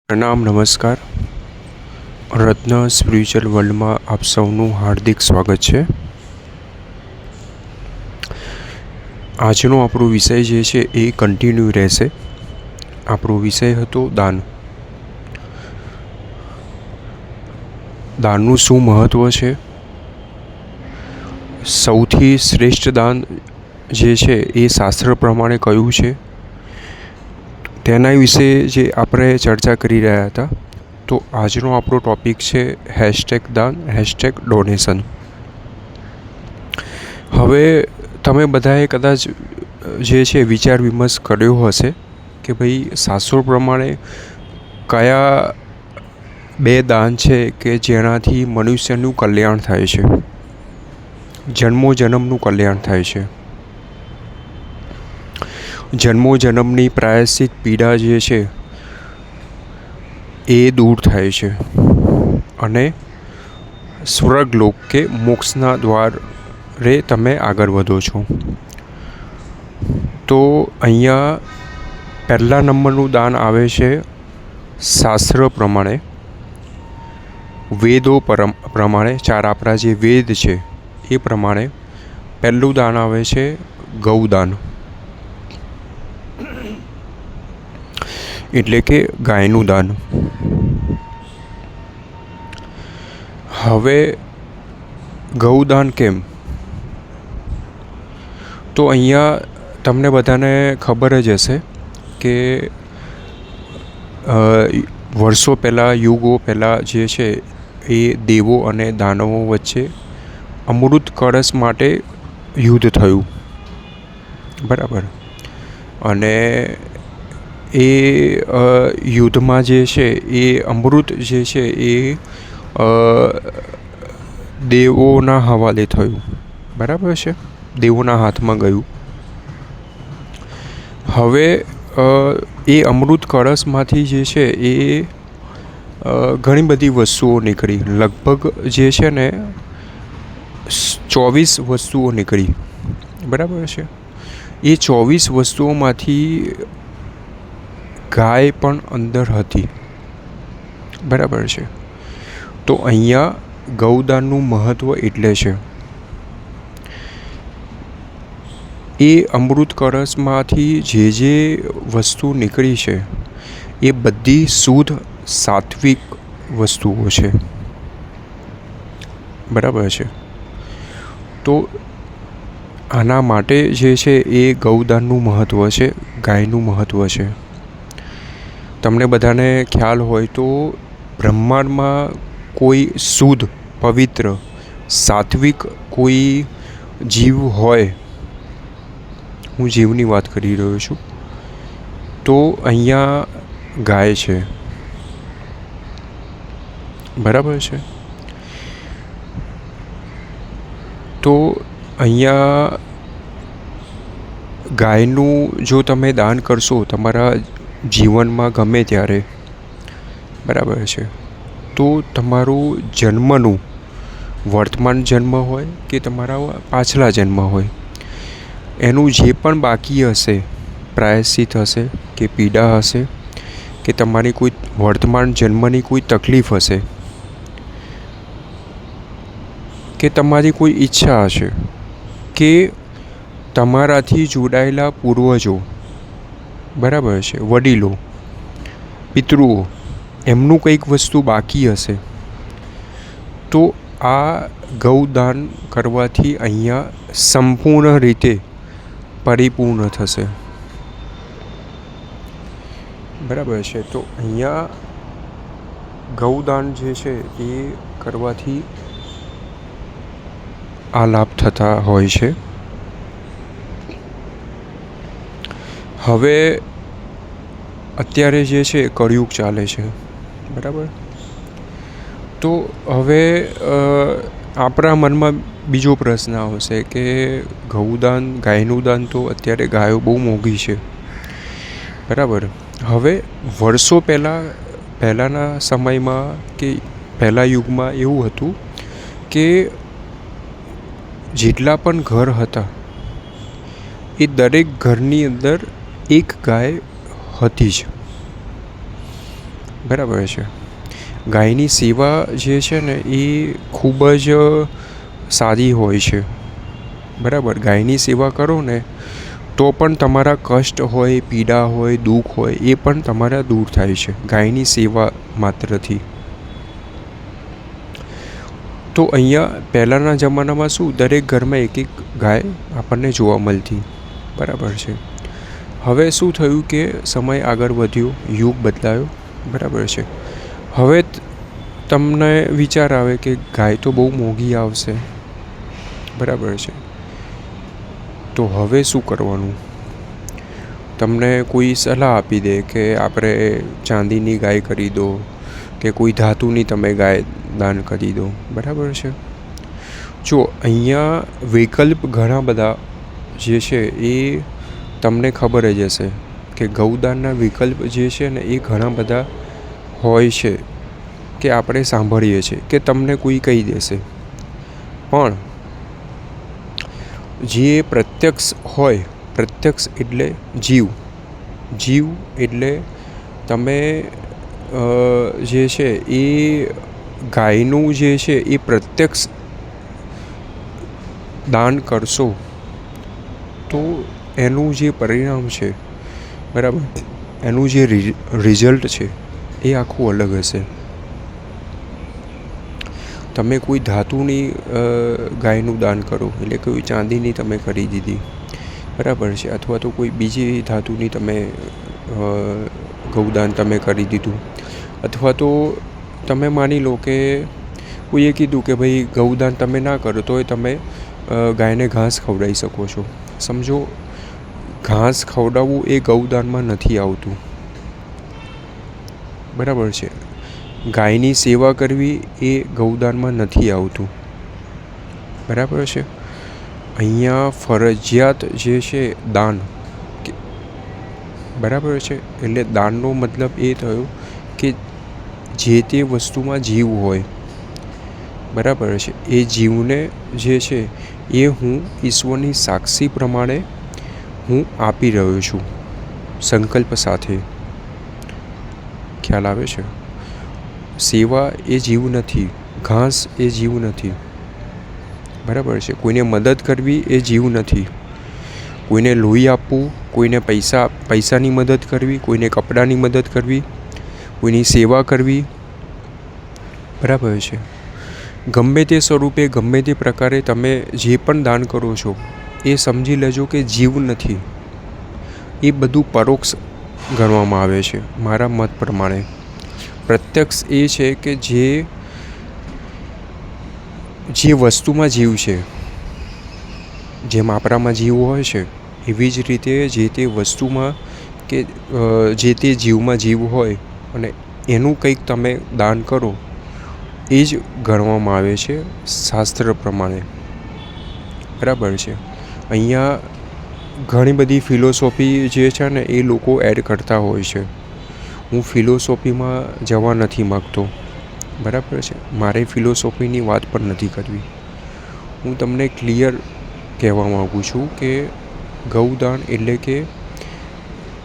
પ્રણામ, નમસ્કાર. રત્ન સ્પિરિચ્યુઅલ વર્લ્ડમાં આપ સૌનું હાર્દિક સ્વાગત છે. આજનો આપણો વિષય જે છે એ કન્ટિન્યુ રહેશે. આપણો વિષય હતો દાન. દાનનું શું મહત્ત્વ છે? સૌથી શ્રેષ્ઠ દાન જે છે એ શાસ્ત્ર પ્રમાણે કયું છે તેના વિશે જે આપણે ચર્ચા કરી રહ્યા હતા. તો આજનો આપણો ટૉપિક છે #દાન #ડોનેશન. હવે તમે બધાએ કદાચ જે છે વિચાર વિમર્શ કર્યો હશે કે ભાઈ શાસ્ત્રો પ્રમાણે કયા બે દાન છે કે જેનાથી મનુષ્યનું કલ્યાણ થાય છે, જન્મનું કલ્યાણ થાય છે. જન્મની પ્રાયશ્ચિત પીડા જે છે એ દૂર થાય છે અને સ્વર્ગલોક કે મોક્ષના દ્વારે તમે આગળ વધો છો. તો અહીંયા પહેલા નંબરનું દાન આવે છે શાસ્ત્ર પ્રમાણે, વેદો પ્રમાણે. 4 આપણા જે વેદ છે એ પ્રમાણે પહેલું દાન આવે છે ગૌદાન, એટલે કે ગાયનું દાન. હવે ગૌદાન કેમ? તો અહીંયા તમને બધાને ખબર જ હશે કે વર્ષો પહેલાં, યુગો પહેલાં જે છે એ દેવો અને દાનવો વચ્ચે અમૃત કળશ માટે યુદ્ધ થયું, બરાબર. અને એ યુદ્ધમાં જે છે એ અમૃત જે છે એ દેવોના હવાલે થયું, બરાબર છે, દેવોના હાથમાં ગયું. હવે એ અમૃત કળશમાંથી જે છે એ ઘણી બધી વસ્તુઓ નીકળી. લગભગ જે છે ને 24 વસ્તુઓ નીકળી, બરાબર છે. એ 24 વસ્તુઓમાંથી ગાય પણ અંદર હતી, બરાબર છે. તો અહીંયા ગૌદાનનું મહત્ત્વ એટલે છે એ અમૃત કળશમાંથી જે વસ્તુ નીકળી છે એ બધી શુદ્ધ સાત્વિક વસ્તુઓ છે, બરાબર છે. તો આના માટે જે છે એ ગૌદાનનું મહત્ત્વ છે, ગાયનું મહત્ત્વ છે. તમને બધાને ખ્યાલ હોય તો બ્રહ્માંડમાં કોઈ શુદ્ધ, પવિત્ર, સાત્વિક કોઈ જીવ હોય, હું જીવની વાત કરી રહ્યો છું, તો અહીંયા ગાય છે, બરાબર છે. તો અહીંયા ગાયનું જો તમે દાન કરશો તમારા જીવનમાં ગમે ત્યારે, બરાબર છે, તો તમારું જન્મનું, વર્તમાન જન્મ હોય કે તમારા પાછલા જન્મ હોય, એનું જે પણ બાકી હશે, પ્રાયશ્ચિત હશે કે પીડા હશે કે તમારી કોઈ વર્તમાન જન્મની કોઈ તકલીફ હશે કે તમારી કોઈ ઈચ્છા હશે કે તમારાથી જોડાયેલા પૂર્વજો, બરાબર છે, વડીલો, પિતૃઓ, એમનું કંઈક વસ્તુ બાકી હશે, તો આ ગૌદાન કરવાથી અહીંયા સંપૂર્ણ રીતે પરિપૂર્ણ થશે, બરાબર છે. તો અહીંયા ગૌદાન જે છે એ કરવાથી આ લાભ થતા હોય છે. હવે અત્યારે જે છે કળિયુગ ચાલે છે, બરાબર. તો હવે આપણા મનમાં બીજો પ્રશ્ન આવશે કે ગૌદાન, ગાયનું દાન, તો અત્યારે ગાયો બહુ મોંઘી છે, બરાબર. હવે વર્ષો પહેલાંના સમયમાં કે પહેલાં યુગમાં એવું હતું કે જેટલા પણ ઘર હતા એ દરેક ઘરની અંદર એક ગાય હતી જ. બરાબર છે. ગાયની સેવા જે છે ને એ ખૂબ જ સારી હોય છે. બરાબર, ગાયની સેવા કરો ને તો પણ તમારા કષ્ટ હોય, પીડા હોય, દુઃખ હોય એ પણ તમારા દૂર થાય છે ગાયની સેવા માત્રથી. તો અહીંયા પહેલાંના જમાનામાં શું, દરેક ઘરમાં એક એક ગાય આપણને જોવા મળતી. બરાબર છે. હવે શું થયું કે સમય આગળ વધ્યો, યુગ બદલાયો. બરાબર છે. હવે તમને વિચાર આવે કે ગાય તો બહુ મોંઘી આવશે. બરાબર છે. તો હવે શું કરવાનું? તમને કોઈ સલાહ આપી દે કે આપણે ચાંદીની ગાય કરી દો કે કોઈ ધાતુની તમે ગાય દાન કરી દો. બરાબર છે. જો અહીંયા વિકલ્પ ઘણા બધા જે છે એ તમને ખબર જ હશે કે ગૌદાનના વિકલ્પ જે છે ને એ ઘણા બધા હોય છે કે આપણે સાંભળીએ છીએ કે તમને કોઈ કહી દેશે. પણ જે પ્રત્યક્ષ હોય, પ્રત્યક્ષ એટલે જીવ એટલે તમે જે છે એ ગાયનું જે છે એ પ્રત્યક્ષ દાન કરશો તો એનું જે પરિણામ છે, બરાબર, એનું જે રિઝલ્ટ છે એ આખું અલગ હશે. તમે કોઈ ધાતુની ગાયનું દાન કરો, એટલે કોઈ ચાંદીની તમે કરી દીધી. બરાબર છે. અથવા તો કોઈ બીજી ધાતુની તમે ગૌદાન તમે કરી દીધું. અથવા તો તમે માની લો કે કોઈએ કીધું કે ભાઈ ગૌદાન તમે ના કરો તોય તમે ગાયને ઘાસ ખવડાવી શકો છો. સમજો, ઘાસ ખવડાવવું એ ગૌદાનમાં નથી આવતું. બરાબર છે. ગાયની સેવા કરવી એ ગૌદાનમાં નથી આવતું. બરાબર છે. અહીંયા ફરજિયાત જે છે દાન. બરાબર છે. એટલે દાનનો મતલબ એ થયો કે જે તે વસ્તુમાં જીવ હોય, બરાબર છે, એ જીવને જે છે એ હું ઈશ્વરની સાક્ષી પ્રમાણે હું આપી રહ્યો છું, સંકલ્પ સાથે. ખ્યાલ આવે છે? સેવા એ જીવ નથી, ઘાસ એ જીવ નથી. બરાબર છે. કોઈને મદદ કરવી એ જીવ નથી. કોઈને લોહી આપવું, કોઈને પૈસાની મદદ કરવી, કોઈને કપડાની મદદ કરવી, કોઈની સેવા કરવી. બરાબર છે. ગમે તે સ્વરૂપે, ગમે તે પ્રકારે તમે જે પણ દાન કરો છો એ સમજી લેજો કે જીવ નથી. એ બધું પરોક્ષ ગણવામાં આવે છે મારા મત પ્રમાણે. પ્રત્યક્ષ એ છે કે જે વસ્તુમાં જીવ છે, જેમ આપણામાં જીવ હોય છે એવી જ રીતે જે તે વસ્તુમાં કે જે તે જીવમાં જીવ હોય અને એનું કંઈક તમે દાન કરો એ જ ગણવામાં આવે છે શાસ્ત્ર પ્રમાણે. બરાબર છે. અહીંયા ઘણી બધી ફિલોસોફી જે છે ને એ લોકો એડ કરતા હોય છે. હું ફિલોસોફીમાં જવા નથી માગતો. બરાબર છે. મારે ફિલોસોફીની વાત પણ નથી કરવી. હું તમને ક્લિયર કહેવા માગું છું કે ગૌદાન એટલે કે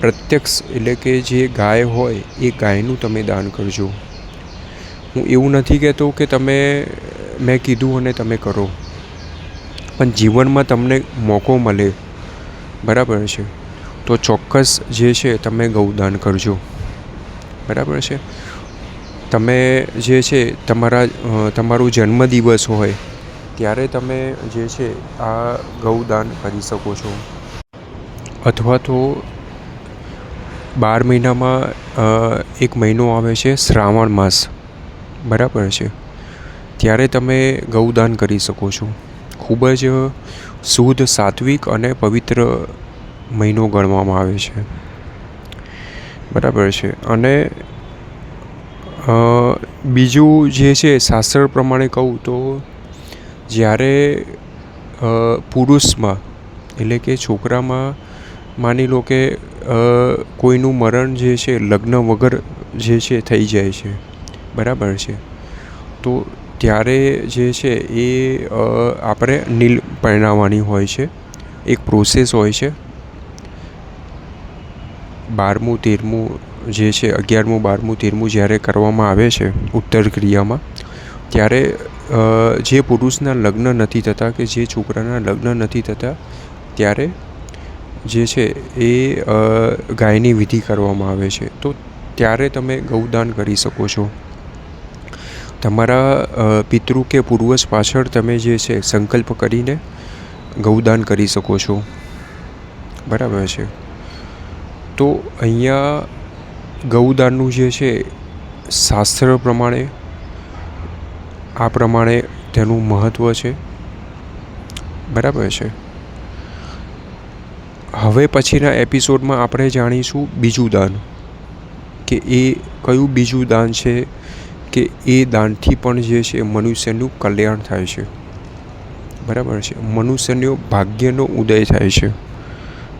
પ્રત્યક્ષ, એટલે કે જે ગાય હોય એ ગાયનું તમે દાન કરજો. હું એવું નથી કહેતો કે મેં કીધું અને તમે કરો, પણ જીવનમાં તમને મોકો મળે, બરાબર છે, તો ચોક્કસ જે છે તમે ગૌદાન કરજો. બરાબર છે. તમે જે છે તમારો જન્મદિવસ હોય ત્યારે તમે જે છે આ ગૌદાન કરી શકો છો. અથવા તો 12 મહિનામાં એક મહિનો આવે છે શ્રાવણ માસ. બરાબર છે. ત્યારે તમે ગૌદાન કરી શકો છો. ખૂબ જ શુદ્ધ, સાત્વિક અને પવિત્ર મહિનો ગણવામાં આવે છે. બરાબર છે. અને બીજું જે છે શાસ્ત્ર પ્રમાણે કહું તો જ્યારે પુરુષમાં, એટલે કે છોકરામાં માની લો કે કોઈનું મરણ જે છે લગ્ન વગર જે છે થઈ જાય છે. બરાબર છે. તો ત્યારે જે છે એ આપણે નીલ પહેરાવવાની હોય છે. એક પ્રોસેસ હોય છે. 12મું 13મું જે છે 11મું 12મું 13મું જ્યારે કરવામાં આવે છે ઉત્તર ક્રિયામાં, ત્યારે જે પુરુષના લગ્ન નથી થતા કે જે છોકરાના લગ્ન નથી થતા ત્યારે જે છે એ ગાયની વિધિ કરવામાં આવે છે. તો ત્યારે તમે ગૌદાન કરી શકો છો. તમારા પિતૃ કે પૂર્વજ પાછળ તમે જે છે સંકલ્પ કરીને ગૌદાન કરી શકો છો. બરાબર છે. તો અહીંયા ગૌદાનનું જે છે શાસ્ત્ર પ્રમાણે આ પ્રમાણે તેનું મહત્ત્વ છે. બરાબર છે. હવે પછીના એપિસોડમાં આપણે જાણીશું બીજું દાન, કે એ કયું બીજું દાન છે કે એ દાનથી પણ જે છે મનુષ્યનું કલ્યાણ થાય છે. બરાબર છે. મનુષ્યનો ભાગ્યનો ઉદય થાય છે.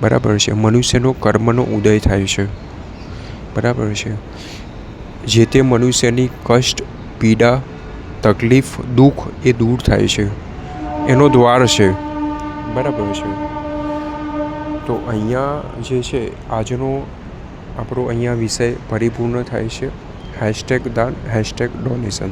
બરાબર છે. મનુષ્યનો કર્મનો ઉદય થાય છે. બરાબર છે. જે તે મનુષ્યની કષ્ટ, પીડા, તકલીફ, દુઃખ એ દૂર થાય છે, એનો દ્વાર છે. બરાબર છે. તો અહીંયા જે છે આજનો આપણો અહીંયા વિષય પરિપૂર્ણ થાય છે. #દાન #ડોનેશન.